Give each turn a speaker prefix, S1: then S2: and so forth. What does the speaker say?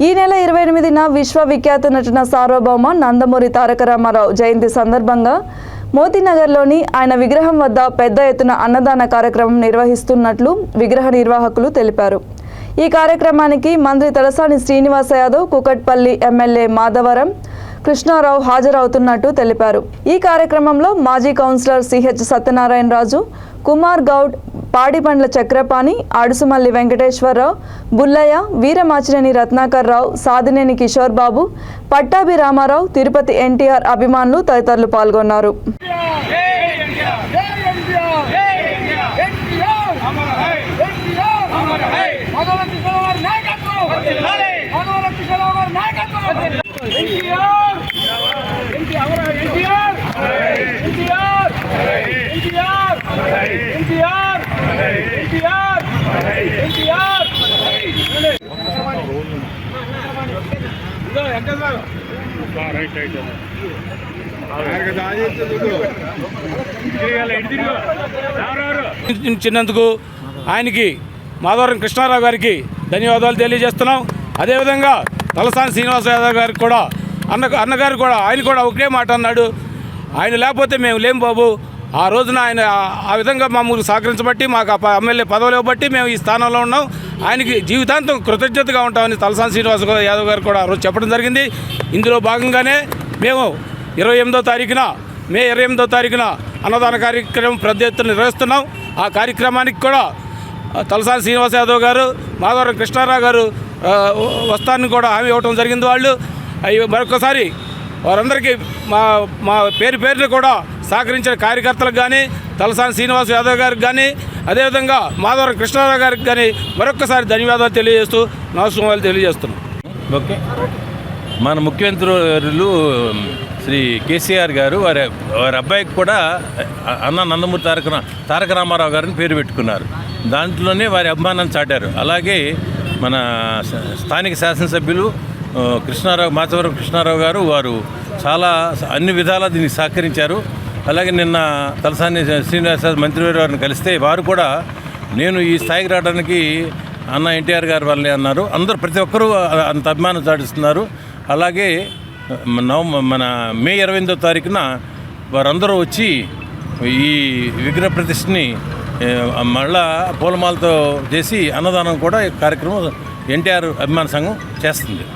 S1: ఈ నెల 28న విశ్వవిఖ్యాత నటన సార్వభౌమ నందమూరి తారక రామారావు జయంతి సందర్భంగా మోతీనగర్లోని ఆయన విగ్రహం వద్ద పెద్ద ఎత్తున అన్నదాన కార్యక్రమం నిర్వహిస్తున్నట్లు విగ్రహ నిర్వాహకులు తెలిపారు. ఈ కార్యక్రమానికి మంత్రి తలసాని శ్రీనివాస యాదవ్, కుకట్పల్లి ఎమ్మెల్యే మాధవరం కృష్ణారావు హాజరవుతున్నట్టు తెలిపారు. ఈ కార్యక్రమంలో మాజీ కౌన్సిలర్ సిహెచ్ సత్యనారాయణ రాజు, కుమార్ గౌడ్, పాడిపండ్ల చక్రపాణి, ఆడుసుమల్లి వెంకటేశ్వరరావు, బుల్లయ్య, వీరమాచినేని రత్నాకర్ రావు, సాదినేని కిషోర్ బాబు, పట్టాభి రామారావు, తిరుపతి ఎన్టీఆర్ అభిమానులు తదితరులు పాల్గొన్నారు.
S2: చిన్నందుకు ఆయనకి మాధవరం కృష్ణారావు గారికి ధన్యవాదాలు తెలియజేస్తున్నాం. అదేవిధంగా తలసాని శ్రీనివాస యాదవ్ గారికి కూడా అన్నగారు కూడా ఆయన కూడా ఒకే మాట అన్నాడు, ఆయన లేకపోతే మేము లేం బాబు. ఆ రోజున ఆయన ఆ విధంగా మమ్మల్ని సహకరించబట్టి మాకు ఎమ్మెల్యే పదవులు ఇవ్వబట్టి మేము ఈ స్థానంలో ఉన్నాం. ఆయనకి జీవితాంతం కృతజ్ఞతగా ఉంటామని తలసాని శ్రీనివాస యాదవ్ గారు కూడా ఆ రోజు చెప్పడం జరిగింది. ఇందులో భాగంగానే మేము మే 28వ తారీఖున అన్నదాన కార్యక్రమం పెద్ద ఎత్తున నిర్వహిస్తున్నాం. ఆ కార్యక్రమానికి కూడా తలసాని శ్రీనివాస యాదవ్ గారు, మాధవరం కృష్ణారావు గారు వస్తారని కూడా హామీ ఇవ్వడం జరిగింది. వాళ్ళు మరొకసారి వారందరికీ మా పేరును కూడా సహకరించిన కార్యకర్తలకు కానీ, తలసాని శ్రీనివాస యాదవ్ గారికి కానీ, అదేవిధంగా మాధవరం కృష్ణారావు గారికి కానీ మరొకసారి ధన్యవాదాలు తెలియజేస్తూ నమస్కారాలు తెలియజేస్తున్నాం.
S3: ఓకే, మన ముఖ్యమంత్రులు శ్రీ కేసీఆర్ గారు వారి అబ్బాయికి కూడా అన్న నందమూరి తారక రామారావు గారిని పేరు పెట్టుకున్నారు. దాంట్లోనే వారి అభిమానాన్ని చాటారు. అలాగే మన స్థానిక శాసనసభ్యులు మాధవరం కృష్ణారావు గారు వారు చాలా అన్ని విధాలా దీనికి సహకరించారు. అలాగే నిన్న తలసాని శ్రీనివాస మంత్రివారి వారిని కలిస్తే వారు కూడా నేను ఈ స్థాయికి రావడానికి అన్న ఎన్టీఆర్ గారు వాళ్ళని అన్నారు. అందరూ ప్రతి ఒక్కరూ అంత అభిమానం చాటిస్తున్నారు. అలాగే మన మే 28వ తారీఖున వారందరూ వచ్చి ఈ విగ్రహ ప్రతిష్టని మళ్ళా పూలమాలతో చేసి అన్నదానం కూడా ఈ కార్యక్రమం ఎన్టీఆర్ అభిమాన సంఘం చేస్తుంది.